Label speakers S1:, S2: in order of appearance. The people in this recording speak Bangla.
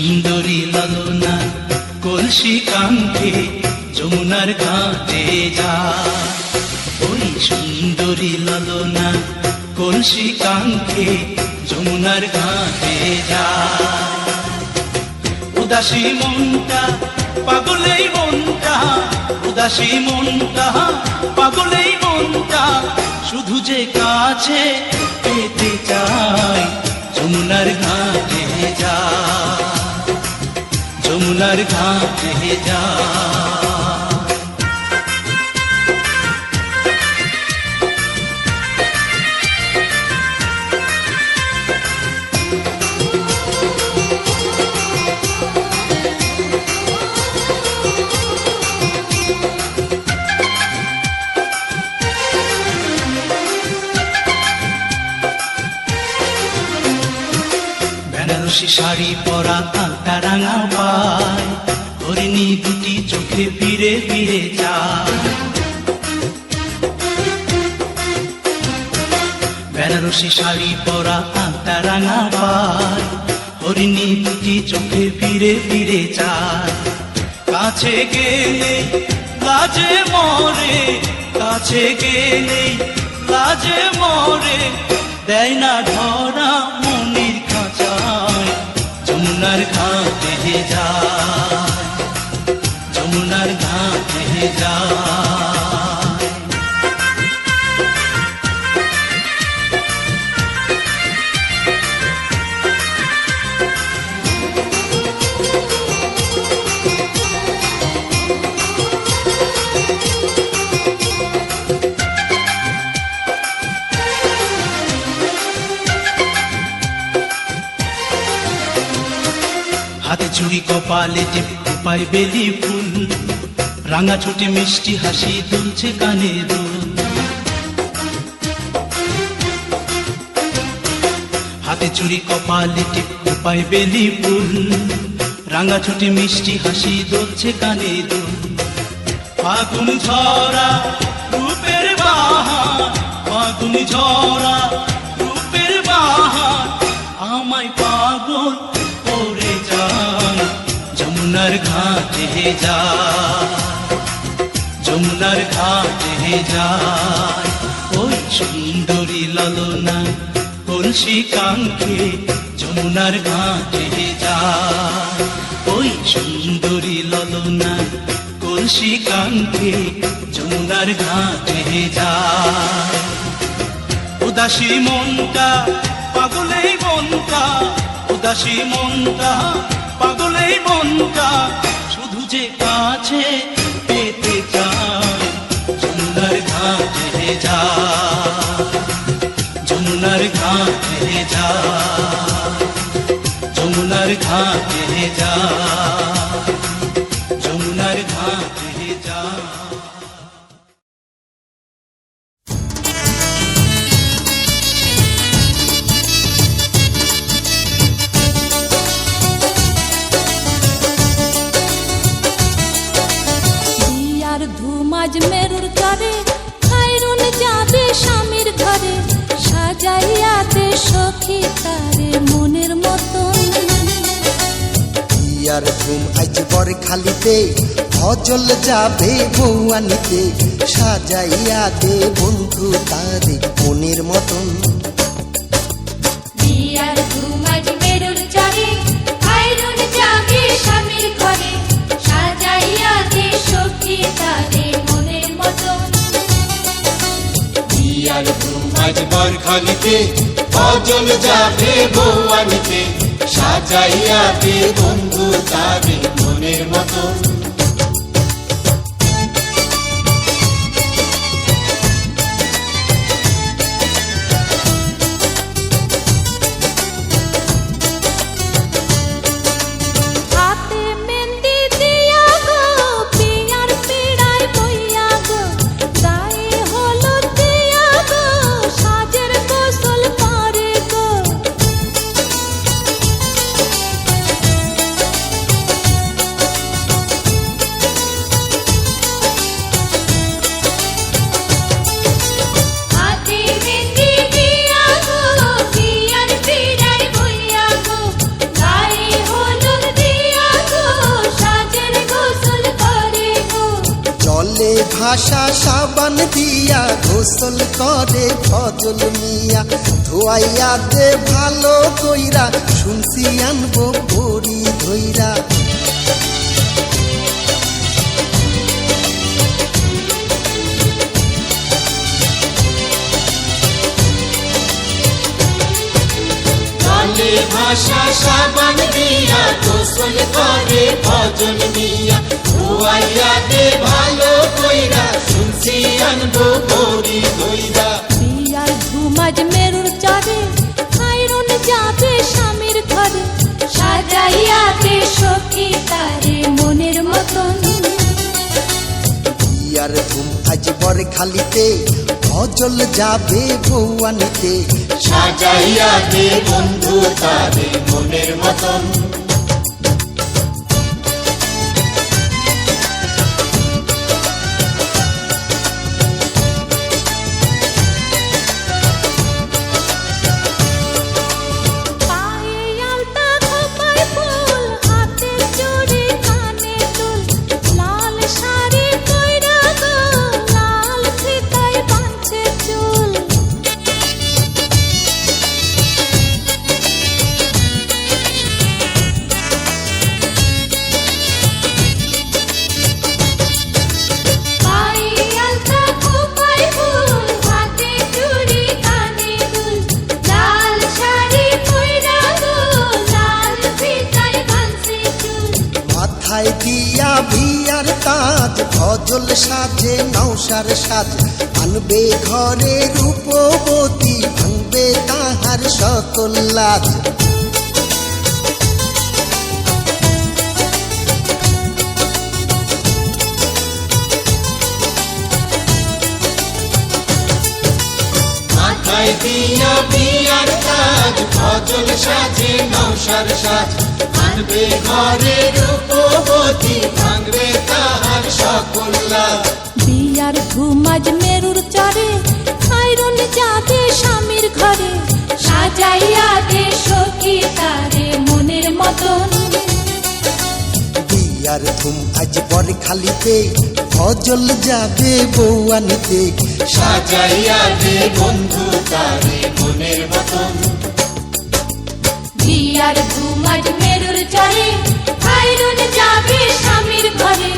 S1: সুন্দরী লালনা কলসি কাঙ্ক্ষে যমুনার ঘাটে যা। ওই সুন্দরী লালনা কলসি কাঙ্ক্ষে যমুনার ঘাটে যা। উদাসী মনটা পাগলেই মনটা, উদাসী মনটা পাগলেই মনটা, শুধু যে কাছে পেতে চাই যমুনার ঘাটে যা, যমুনার ঘাটে যা। বেনারসি শাড়ি পরা আলতা রাঙা পায়, হরিণী দুটি চোখে ফিরে ফিরে যায়। বেনারসি শাড়ি পরা আলতা রাঙা পায়, হরিণী দুটি চোখে ফিরে ফিরে যায়। কাছে গেলে লাজে মরে, কাছে গেলে লাজে মরে, দেয় না ধরা মনির খাঁচায় যমুনার ঘাটে যায়, যমুনার ঘাটে যায়। হাতে চুড়ি কপালে টিপ পায় বেলি ফুল, রাঙা ছোটে মিষ্টি হাসি দুলছে কানে দুল। হাতে চুড়ি কপালে টিপ পায় বেলি ফুল, রাঙা ছোটে মিষ্টি হাসি দুলছে কানে দুল। ফাগুন ঝরা রূপের বাহার, ফাগুন ঝরা রূপের বাহার, আমায় পাগল করে যায় যমুনার ঘাটে যায়, যমুনার ঘাটে যায়। ওই সুন্দরী লালনা কলসি কাঙ্ক্ষে যমুনার ঘাটে যায়। ওই সুন্দরী লালনা কলসি কাঙ্ক্ষে যমুনার ঘাটে যায়। উদাসী মনটা পাগলেই মনটা, উদাসী মনটা পাগলেই মনটা, শুধু যে কাছে পেতে চায় যমুনার ঘাটে যায়, যমুনার ঘাটে যায়, যমুনার ঘাটে যায়, যমুনার ঘাটে যায়।
S2: আজ মেরুর তরে খায়রুন যাবে স্বামীর ঘরে, সাজাইয়া দে সখী তারে মনের মতন।
S3: ইয়ার ঘুম আজ বর খালিতে, ভজল যাবে বৌয়ানিতে, সাজাইয়া দে বন্ধু তারে মনের মতন।
S2: বিয়ার ঘুম আজ মেরুর তরে খায়রুন যাবে স্বামীর ঘরে, সাজাইয়া দে সখী তারে মনের মতন।
S4: বিয়ার ঘুম আজ বর খালিতে, ভজল যাবে বৌয়ানিতে, সাজাইয়া দে বন্ধু তারে মনের মতন।
S3: ভাষা সাবান দিয়া গোসল করে ফজল মিয়া ধোয়াইয়া দে ভালো কইরা শুনছি আনবো বড়ি ধইরা
S4: চলে ভাষা সাবান দিয়া গোসল করে ফজল মিয়া ধোয়াইয়া দে ভালো কইরা শুনছি আনবো বড়ি ধইরা
S2: বিয়ার ধুমাজ মেরুর চরে খাইরুন যাবে স্বামীর ঘরে সাজাইয়া দে সখী তারে মনের মতন
S3: বিয়ার ধুম আজ বর খালিতে ফজল যাবে বউয়ানিতে
S4: সাজাইয়া দে বন্ধু তারে মনের মতন
S2: পায়ে আলতা খোপায় ফুল হাতে চুড়ি কানে দুল লাল শাড়ি কইরা গো লাল ফিতায় বাঁধছে চুল পায়ে আলতা খোপায় ফুল হাতে চুড়ি কানে দুল লাল শাড়ি কইরা গো লাল ফিতায় বাঁধছে চুল
S3: মাথায় দিয়া বিয়ার তাজ ফজল সাজে নৌসার সাজ আনবে ঘরে রূপবতী ভাঙবে তাহার সকল লাজ
S4: মাথায় দিয়া বিয়ার কাজ ফজল সাজে নৌসার সাজ আনবে ঘরে রূপবতী ভাঙবে তাহার সকল লাজ
S2: বিয়ার ঘুমাজ মেরুর চরে খাইরুন যাবে স্বামীর ঘরে সাজাইয়া দে সখী তারে মনের মতন
S3: বিয়ার ধুম আজ বর খালিতে ফজল যাবে বউয়ানিতে
S4: সাজাইয়া দে বন্ধু তারে মনের মতন
S2: বিয়ার ঘুমাজ মেরুর চরে খাইরুন যাবে স্বামীর ঘরে